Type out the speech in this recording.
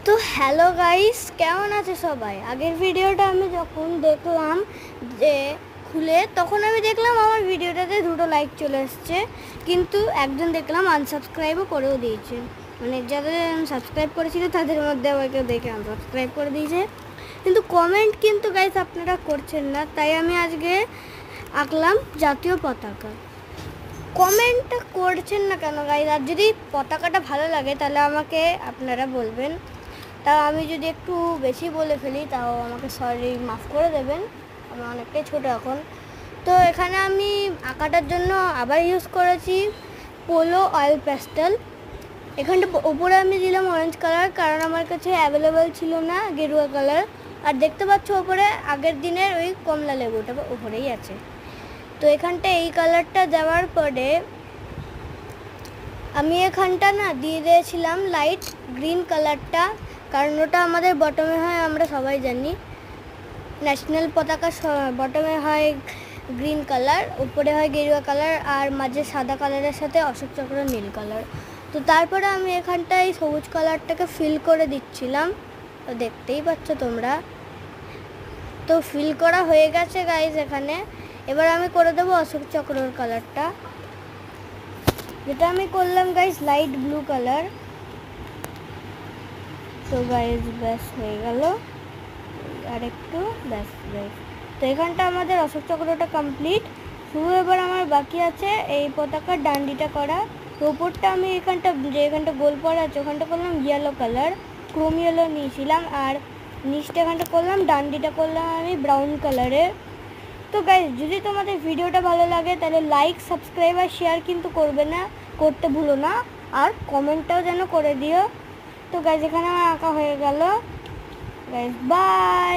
তো hello guys, কেমন আছে সবাই? আগের ভিডিওটা আমি যখন দেখলাম যে খুলে, তখন আমি দেখলাম আমার ভিডিওটাতে 2টো লাইক চলে এসছে, কিন্তু একজন দেখলাম আনসাবস্ক্রাইবও করেও দিয়েছে। মানে যাদের সাবস্ক্রাইব করেছিল তাদের মধ্যে আমাকে দেখে আনসাবস্ক্রাইব করে দিয়েছে, কিন্তু কমেন্ট কিন্তু গাইস আপনারা করছেন না। তাই আমি আজকে আঁকলাম জাতীয় পতাকা। কমেন্টটা করছেন না কেন গাইস? আর যদি পতাকাটা ভালো লাগে তাহলে আমাকে আপনারা বলবেন। তাও আমি যদি একটু বেশি বলে ফেলি তাও আমাকে সরি, মাফ করে দেবেন, আমি অনেকটাই ছোটো এখন। তো এখানে আমি আঁকাটার জন্য আবার ইউজ করেছি পোলো অয়েল প্যাস্টেল। এখানটা উপরে আমি দিলাম অরেঞ্জ কালার, কারণ আমার কাছে অ্যাভেলেবেল ছিল না গেরুয়া কালার। আর দেখতে পাচ্ছ ওপরে আগের দিনের ওই কমলা লেবুটা উপরেই আছে। তো এখানটা এই কালারটা দেওয়ার পরে আমি এখানটা দিয়ে দিয়েছিলাম লাইট গ্রিন কালারটা, কারণ ওটা আমাদের বটমে হয়, আমরা সবাই জানি ন্যাশনাল পতাকা বটমে হয় গ্রিন কালার, উপরে হয় গেরুয়া কালার, আর মাঝে সাদা কালারের সাথে অশোক চক্র নীল কালার। তো তারপরে আমি এখানটায় সবুজ কালারটাকে ফিল করে দিচ্ছিলাম, তো দেখতেই পাচ্ছ তোমরা। তো ফিল করা হয়ে গেছে গাইজ এখানে। এবার আমি করে দেবো অশোক চক্রর কালারটা, যেটা আমি করলাম গাইজ লাইট ব্লু কালার। তো গাইজ ব্যাস হয়ে গেল, আর একটু ব্যাস গাইজ। তো এখানটা আমাদের অশোক চক্রটা কমপ্লিট। শুধু এবার আমার বাকি আছে এই পতাকার ডান্ডিটা করা। তো উপরটা আমি এখানটা গোল পড়া আছে ওখানটা করলাম ইয়েলো কালার, ক্রোম ইয়েলো নিয়েছিলাম, আর নিচটা এখানটা করলাম, ডান্ডিটা করলাম আমি ব্রাউন কালারের। তো গাইজ যদি তোমাদের ভিডিওটা ভালো লাগে তাহলে লাইক, সাবস্ক্রাইব আর শেয়ার কিন্তু করতে ভুলো না, আর কমেন্টটাও যেন করে দিও। তো গাইজ এখানে আমার আঁকা হয়ে গেল গাইজ, বাই।